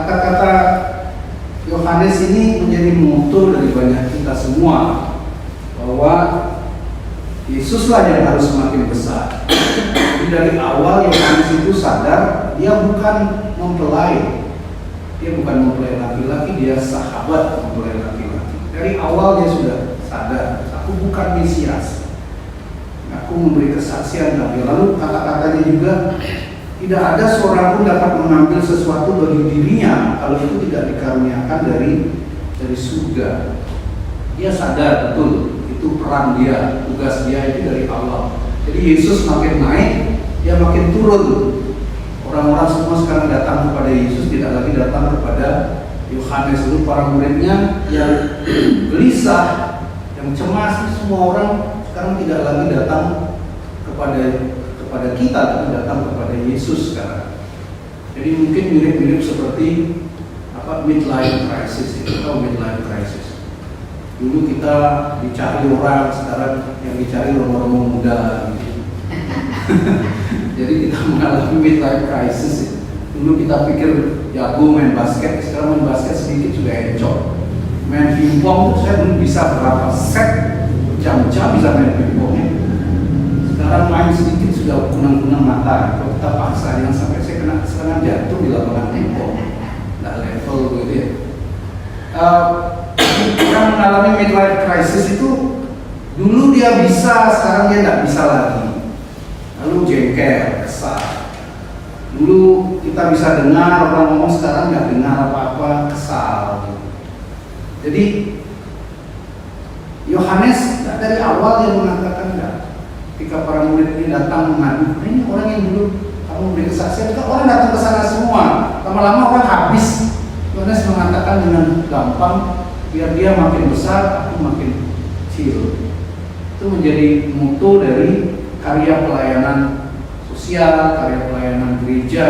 kata-kata Yohanes ini menjadi moto dari banyak kita semua, bahwa Yesuslah yang harus semakin besar. Jadi dari awal Yohanes itu sadar dia bukan mempelai, laki-laki, dia sahabat mempelai laki-laki. Dari awal dia sudah sadar, aku bukan Mesias, aku memberi kesaksian tadi. Lalu kata-katanya juga, tidak ada seorang pun dapat mengambil sesuatu bagi dirinya kalau itu tidak dikaruniakan dari surga. Dia sadar betul itu peran dia, tugas dia itu dari awal. Jadi Yesus makin naik, dia makin turun. Orang-orang semua sekarang datang kepada Yesus, tidak lagi datang kepada Yohanes. Dulu para muridnya yang gelisah, yang cemas, semua orang sekarang tidak lagi datang kepada kita, tapi datang kepada Yesus sekarang. Jadi mungkin mirip-mirip seperti midlife crisis itu, atau midlife crisis. Dulu kita dicari orang, sekarang yang dicari romo-romo muda gitu. Jadi kita mengalami midlife crisis. Dulu kita pikir jago main basket, sekarang main basket sedikit sudah encok. Main pingpong tuh saya belum bisa berapa set, jam-jam bisa main pingpongnya. Sekarang main sedikit sudah kunang-kunang mata. Kalau kita paksa yang sampai saya kena sekarang jatuh di lapangan pingpong, nggak level gitu ya. Yang mengalami midlife crisis itu dulu dia bisa, sekarang dia nggak bisa lagi. Lalu jengkel, kesal. Dulu kita bisa dengar orang ngomong, sekarang nggak dengar apa-apa, kesal. Jadi Yohanes dari awal yang mengatakan enggak. Ketika para murid ini datang mengadu, ini orang yang dulu kamu beri kesaksian, kan orang datang ke sana semua. Lama-lama orang habis. Yohanes mengatakan dengan gampang, biar dia makin besar, aku makin kecil. Itu menjadi moto dari karya pelayanan sosial, karya pelayanan gereja.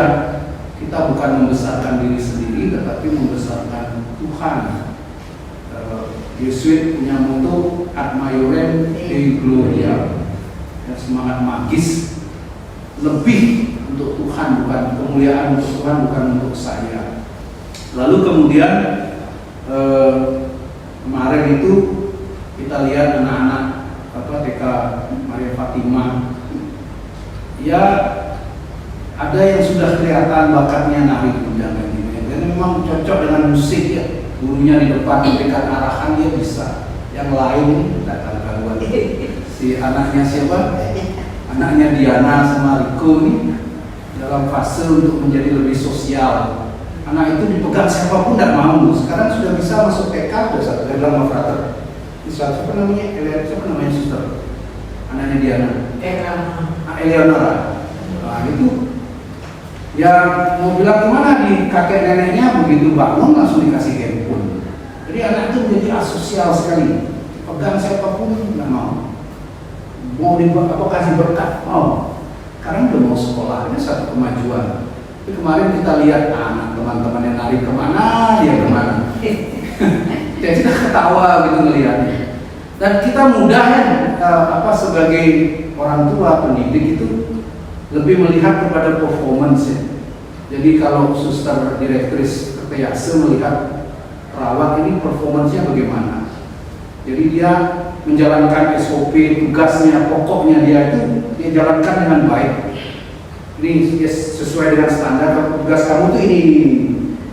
Kita bukan membesarkan diri sendiri, tetapi membesarkan Tuhan. Yesuit punya moto Ad Maiorem Dei Gloria, semangat magis, lebih untuk Tuhan, bukan kemuliaan untuk Tuhan, bukan untuk saya. Lalu kemudian kemarin itu kita lihat anak-anak TK Maria Fatima, ya ada yang sudah kelihatan bakatnya nari kundangan ini, dan memang cocok dengan musik ya. Gurunya di depan memberikan arahan, dia bisa. Yang lain datang gangguan. Si anaknya siapa? Anaknya Diana sama Riko ini dalam fase untuk menjadi lebih sosial. Anak itu dipegang siapapun tidak mau. Sekarang sudah bisa masuk TK, sudah satu dalam frater. Siapa namanya? Siapa namanya suster? Anaknya Diana. Eleonora. Nah itu ya mau bilang gimana, di kakek neneknya begitu bangun langsung dikasih handphone. Jadi anak itu menjadi asosial sekali. Pegang siapapun nggak mau. Mau dibuat apa, kasih berkat mau. Sekarang udah mau sekolah, ini satu kemajuan. Tapi kemarin kita lihat anak teman-teman yang nari kemana, dia kemana. Jadi kita ketawa gitu ngelihatnya. Dan kita mudah ya sebagai orang tua pendidik itu lebih melihat kepada performance ya. Jadi kalau suster direktris Kertayase melihat perawat ini performance-nya bagaimana. Jadi dia menjalankan SOP, tugasnya, pokoknya dia itu dia jalankan dengan baik. Ini sesuai dengan standar, tugas kamu tuh ini.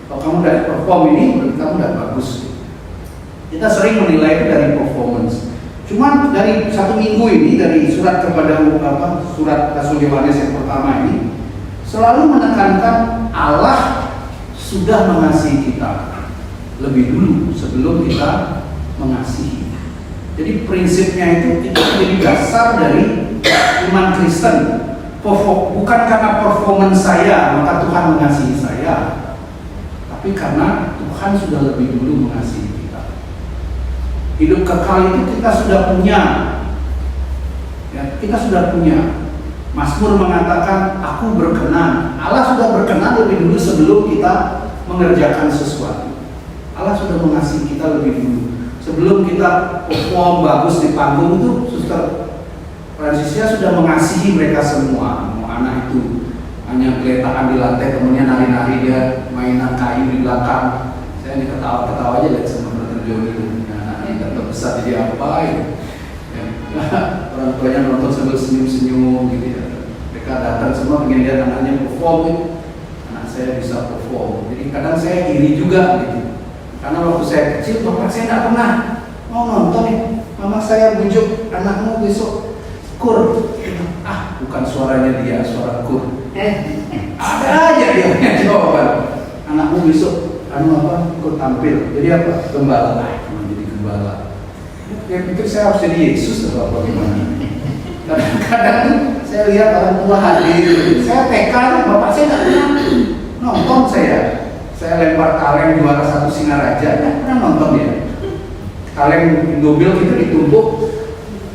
Kalau kamu tidak perform ini, berarti kamu tidak bagus. Kita sering menilai itu dari performance. Cuma dari satu minggu ini, dari surat kepada surat Rasul Yohanes yang pertama ini selalu menekankan Allah sudah mengasihi kita lebih dulu sebelum kita mengasihi. Jadi prinsipnya itu menjadi dasar dari iman Kristen. Bukan karena performance saya maka Tuhan mengasihi saya, tapi karena Tuhan sudah lebih dulu mengasihi kita. Hidup kekal itu kita sudah punya. Ya, kita sudah punya. Mazmur mengatakan, aku berkenan. Allah sudah berkenan lebih dulu sebelum kita mengerjakan sesuatu. Allah sudah mengasihi kita lebih dulu. Sebelum kita perform bagus di panggung itu, Suster Fransisia sudah mengasihi mereka semua. Mau anak itu hanya geletaan di lantai, temennya nari-nari, dia main mainan kayu di belakang. Saya ini ketawa-ketawa aja lihat sama Brother Joni. Anak-anak kita terbesar jadi apa ya? Orang tuanya nonton sambil senyum-senyum gitu ya. Mereka datang semua pengen lihat anaknya perform gitu. Anak saya bisa perform. Jadi kadang saya iri juga gitu. Karena waktu saya kecil, bapak saya tidak pernah mau nonton nih. Mama saya bujuk anakmu besok kur. Bukan suaranya dia, suara kur. Ada aja dia punya jawaban. Anakmu besok ikut tampil. Jadi apa? Gembala. Jadi gembala. Dia pikir saya harus jadi Yesus atau apa gimana? Kadang-kadang saya lihat orang tua hadir. Saya TK, bapak saya nggak pernah nonton saya. Saya lempar kaleng juara 1 Singaraja, nggak pernah nonton dia. Kaleng Indobil itu ditumpuk,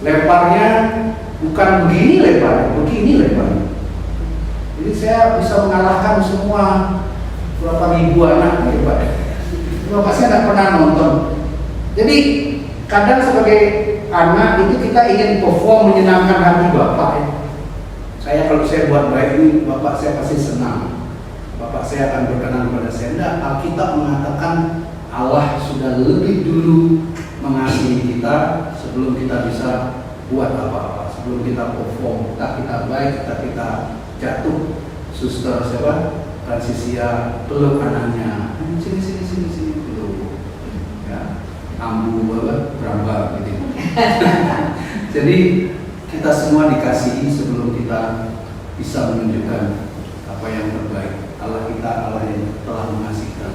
lemparnya bukan begini lemparnya, begini lemparnya. Jadi saya bisa mengalahkan semua berapa ribu anak gitu Pak. Bapak saya nggak pernah nonton. Jadi kadang sebagai anak itu kita ingin perform menyenangkan hati Bapak ya. Kalau saya buat baik ini, Bapak saya pasti senang. Bapak saya akan berkenan kepada saya. Enggak, Alkitab mengatakan Allah sudah lebih dulu mengasihi kita sebelum kita bisa buat apa-apa, sebelum kita perform, kita baik, kita jatuh. Suster siapa? Transisia peluk anaknya. Sini peluk. Ya, ambu berambal gitu. Jadi kita semua dikasihi sebelum kita bisa menunjukkan apa yang terbaik. Allah kita Allah yang telah mengasihi kita.